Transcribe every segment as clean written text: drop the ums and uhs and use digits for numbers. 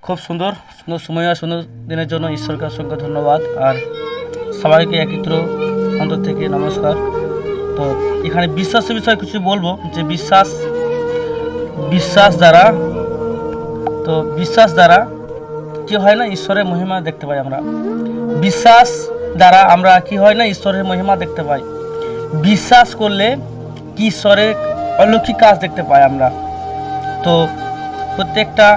খুব সুন্দর সুন্দর সময় আর সুন্দর দিনের জন্য ঈশ্বরকে অসংখ্য ধন্যবাদ। আর সবাইকে একত্র অন্তর থেকে নমস্কার। তো এখানে বিশ্বাসের বিষয়ে কিছু বলবো, যে বিশ্বাস দ্বারা কি হয় না, ঈশ্বরের মহিমা দেখতে পাই আমরা। বিশ্বাস দ্বারা আমরা কি হয় না, ঈশ্বরের মহিমা দেখতে পাই। বিশ্বাস করলে কি ঈশ্বরের অলৌকিক কাজ দেখতে পাই আমরা। তো প্রত্যেকটা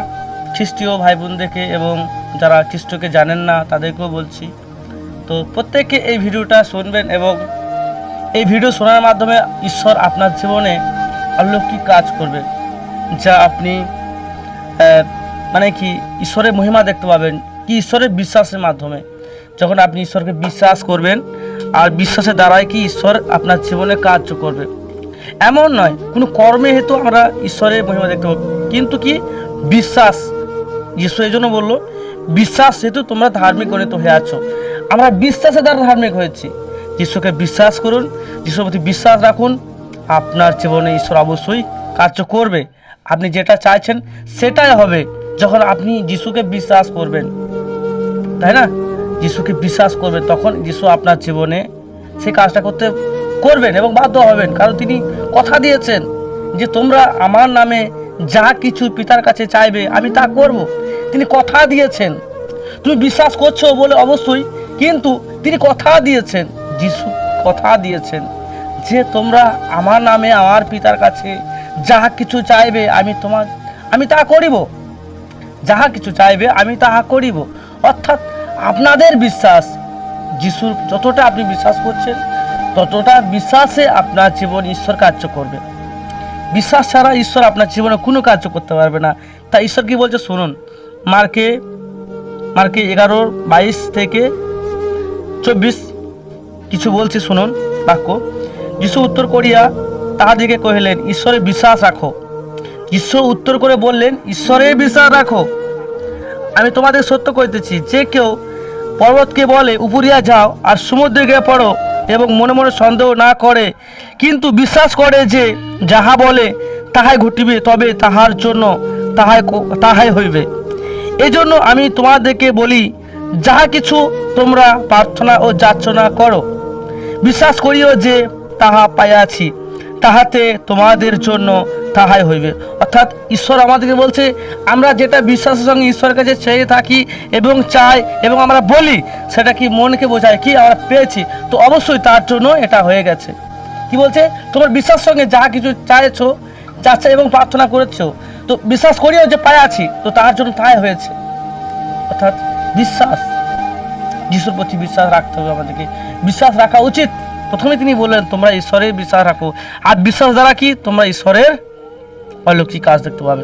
খ্রিস্টীয় ভাই বোনদেরকে এবং যারা খ্রিস্টকে জানেন না তাদেরকেও বলছি, তো প্রত্যেকে এই ভিডিওটা শুনবেন এবং এই ভিডিও শোনার মাধ্যমে ঈশ্বর আপনার জীবনে অলৌকিক কাজ করবে, যা আপনি মানে কি ঈশ্বরের মহিমা দেখতে পাবেন। কি ঈশ্বরের বিশ্বাসের মাধ্যমে, যখন আপনি ঈশ্বরকে বিশ্বাস করবেন আর বিশ্বাসের দ্বারাই কি ঈশ্বর আপনার জীবনে কাজ করবে। এমন নয় কোনো কর্মে হেতু আমরা ঈশ্বরের মহিমা দেখতে পাবো, কিন্তু কি বিশ্বাস, যিশু এই জন্য বললো বিশ্বাস হেতু তোমরা ধার্মিক গণিত হয়ে আছো। আমরা বিশ্বাসের দ্বারা ধার্মিক হয়েছি। যিশুকে বিশ্বাস করুন, যিশুর প্রতি বিশ্বাস রাখুন, আপনার জীবনে ঈশ্বর অবশ্যই কাজ করবে। আপনি যেটা চাইছেন সেটাই হবে যখন আপনি যিশুকে বিশ্বাস করবেন, তাই না? যিশুকে বিশ্বাস করবেন, তখন যিশু আপনার জীবনে সেই কাজটা করবেন এবং বাধ্য হবেন, কারণ তিনি কথা দিয়েছেন যে তোমরা আমার নামে যা কিছু পিতার কাছে চাইবে আমি তা করব। তিনি কথা দিয়েছেন, তুমি বিশ্বাস করছো বলে অবশ্যই, কিন্তু তিনি কথা দিয়েছেন, যিশু কথা দিয়েছেন যে তোমরা আমার নামে আমার পিতার কাছে যাহা কিছু চাইবে আমি তা করিব, যাহা কিছু চাইবে আমি তাহা করিব। অর্থাৎ আপনাদের বিশ্বাস, যিশুর যতটা আপনি বিশ্বাস করছেন ততটা বিশ্বাসে আপনার জীবন ঈশ্বর কার্য করবে। বিশ্বাস ছাড়া ঈশ্বর আপনার জীবনে কোনো কার্য করতে পারবে না। তাই ঈশ্বর কি বলছে শুনুন, মার্কে 11:22-24 কিছু বলছে শুনুন বাক্য। যিশু উত্তর করিয়া তাহাদিকে কহিলেন, ঈশ্বরে বিশ্বাস রাখো। যিশু উত্তর করে বললেন, ঈশ্বরে বিশ্বাস রাখো। আমি তোমাদের সত্য কইতেছি, যে কেউ পর্বতকে বলে উপরিয়া যাও আর সমুদ্রে গিয়ে পড়ো এবং মনে মনে সন্দেহ না করে, কিন্তু বিশ্বাস করে যে যাহা বলে তাহাই ঘটিবে, তবে তাহার জন্য তাহাই হইবে। এজন্য আমি তোমাদেরকে বলি, যাহা কিছু তোমরা প্রার্থনা ও যাচনা করো, বিশ্বাস করিও যে তাহা পাইয়াছি, তাহাতে তোমাদের জন্য তাহাই হইবে। অর্থাৎ ঈশ্বর আমাদেরকে বলছে, আমরা যেটা বিশ্বাসের সঙ্গে ঈশ্বরের কাছে চেয়ে থাকি এবং চাই এবং আমরা বলি, সেটা কি মনকে বোঝায় কি আমরা পেয়েছি, তো অবশ্যই তার জন্য এটা হয়ে গেছে। কি বলছে, তোমার বিশ্বাসের সঙ্গে যাহা কিছু চাইছো, চাচ্ছ এবং প্রার্থনা করেছো, তো বিশ্বাস করিও যে পাইয়াছি, তো তার জন্য তাই হয়েছে। অর্থাৎ বিশ্বাস, যিশুর প্রতি বিশ্বাস রাখতে হবে, আমাদেরকে বিশ্বাস রাখা উচিত। প্রথমে তিনি বললেন তোমরা ঈশ্বরের বিশ্বাস রাখো, আর বিশ্বাস দ্বারা কি তোমরা ঈশ্বরের অলৌকিক কাজ দেখতে পাবে।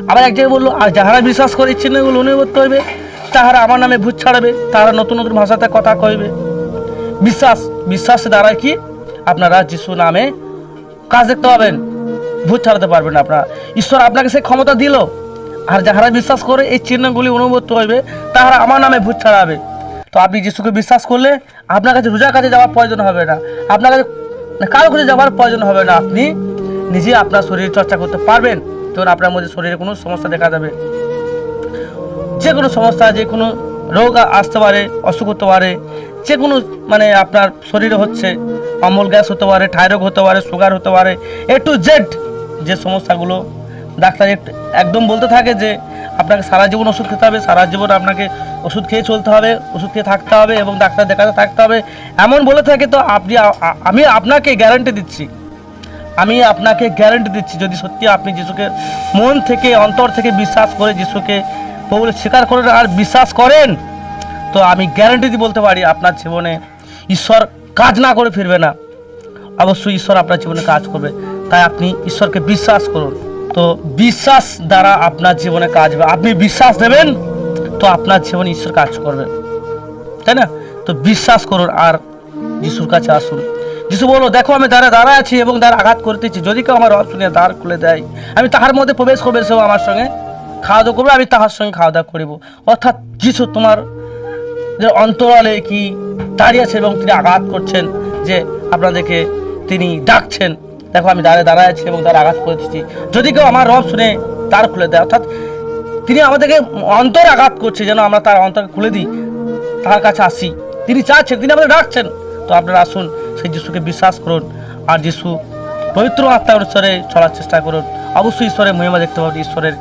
আবার এক জায়গায় বললো, আর যাহারা বিশ্বাস করে চিহ্নগুলো অনুভব করবে, তাহারা আমার নামে ভূত ছাড়বে, তাহারা নতুন নতুন ভাষাতে কথা কইবে। বিশ্বাসের দ্বারা কি আপনারা যিশু নামে কাজ দেখতে পাবেন, ভূত ছাড়াতে পারবেন আপনারা। ঈশ্বর আপনাকে সেই ক্ষমতা দিল। আর যাহারা বিশ্বাস করে এই চিহ্নগুলি অনুভূত হইবে, তাহারা আমার নামে ভূত ছাড়াবে। তো আপনি যিশুকে বিশ্বাস করলে আপনার কাছে রোজার কাছে যাওয়ার প্রয়োজন হবে না, আপনার কাছে কারো কাছে যাওয়ার প্রয়োজন হবে না। আপনি নিজে আপনার শরীর চর্চা করতে পারবেন, তখন আপনার মধ্যে শরীরে কোনো সমস্যা দেখা যাবে। যে কোনো সমস্যা, যে কোনো রোগ আসতে পারে, অসুখ হতে পারে, যে কোনো আপনার শরীরে হচ্ছে, অম্বল গ্যাস হতে পারে, থাইরয়েড হতে পারে, সুগার হতে পারে, A to Z যে সমস্যাগুলো ডাক্তার একদম বলতে থাকে যে আপনাকে সারা জীবন ওষুধ খেতে হবে, সারা জীবন আপনাকে ওষুধ খেয়ে চলতে হবে, ওষুধ খেয়ে থাকতে হবে এবং ডাক্তার দেখাতে থাকতে হবে, এমন বলে থাকে, তো আমি আপনাকে গ্যারান্টি দিচ্ছি, যদি সত্যি আপনি যিশুকে মন থেকে অন্তর থেকে বিশ্বাস করে যিশুকে বলে স্বীকার করেন আর বিশ্বাস করেন, তো আমি গ্যারান্টি দিয়ে বলতে পারি আপনার জীবনে ঈশ্বর কাজ না করে ফিরবে না। অবশ্যই ঈশ্বর আপনার জীবনে কাজ করবে। তাই আপনি ঈশ্বরকে বিশ্বাস করুন। তো বিশ্বাস দ্বারা আপনার জীবনে কাজ হবে। আপনি বিশ্বাস দেবেন তো আপনার জীবনে ঈশ্বর কাজ করবে, তাই না? তো বিশ্বাস করুন আর যিশুর কাছে আসুন। যিশু বললো, দেখো আমি দাঁড়ায় আছি এবং দ্বার আঘাত করতেছি, যদি কেউ আমার রব শুনিয়া দ্বার খুলে দেয়, আমি তাহার মধ্যে প্রবেশ করবে, সেও আমার সঙ্গে খাওয়া দাওয়া করবে, আমি তাহার সঙ্গে খাওয়া দাওয়া করিব। অর্থাৎ যিশু তোমার যে অন্তরালে কি দাঁড়িয়ে আছে এবং তিনি আঘাত করছেন, যে আপনাদেরকে তিনি ডাকছেন, দেখো আমি দাঁড়ায় আছি এবং তার আঘাত করেছি, যদি কেউ আমার রব শুনে দ্বার খুলে দেয়। অর্থাৎ তিনি আমাদেরকে অন্তরে আঘাত করছে, যেন আমরা তার অন্তরকে খুলে দিই, তার কাছে আসি। তিনি চাচ্ছেন, তিনি আমাদের ডাকছেন। তো আপনারা আসুন, সেই যিশুকে বিশ্বাস করুন, আর যিশু পবিত্র আত্মা অনুসারে চলার চেষ্টা করুন। অবশ্যই ঈশ্বরের মহিমা দেখতে পাবেন, ঈশ্বরের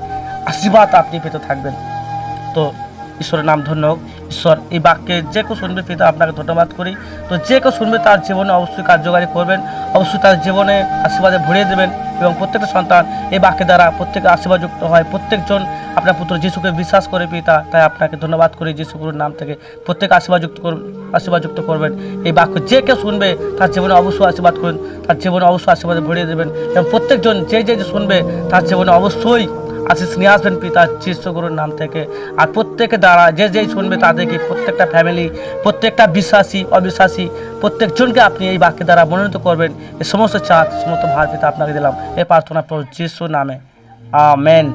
আশীর্বাদ আপনি পেতে থাকবেন। তো ঈশ্বরের নাম ধন্য হোক। ঈশ্বর এই বাক্যে যে কেউ শুনবে পিতা আপনাকে ধন্যবাদ করি। তো যে কেউ শুনবে তার জীবনে অবশ্যই কার্যকারী করবেন, অবশ্যই তার জীবনে আশীর্বাদে ভরিয়ে দেবেন, এবং প্রত্যেকটা সন্তান এই বাক্যের দ্বারা প্রত্যেকে আশীর্বাদযুক্ত হয়। প্রত্যেকজন আপনার পুত্র যিশুকে বিশ্বাস করে পিতা, তাই আপনাকে ধন্যবাদ করি। যিশুগুরুর নাম থেকে প্রত্যেকে আশীর্বাদযুক্ত করবেন। এই বাক্য যে কেউ শুনবে তার জীবনে অবশ্যই আশীর্বাদ করুন, তার জীবনে অবশ্যই আশীর্বাদে ভরিয়ে দেবেন, এবং প্রত্যেকজন যে শুনবে তার জীবনে অবশ্যই আশিস নিয়ে আসবেন পিতা যিশুগুরুর নাম থেকে। আর প্রত্যেকে দ্বারা যে শুনবে তাদেরকে, প্রত্যেকটা ফ্যামিলি, প্রত্যেকটা বিশ্বাসী অবিশ্বাসী প্রত্যেকজনকে আপনি এই বাক্যের দ্বারা মনোনীত করবেন। এই সমস্ত চাঁদ সমস্ত ভার পিতা আপনাকে দিলাম এই প্রার্থনা প্রভু যিশুর নামে, আমেন।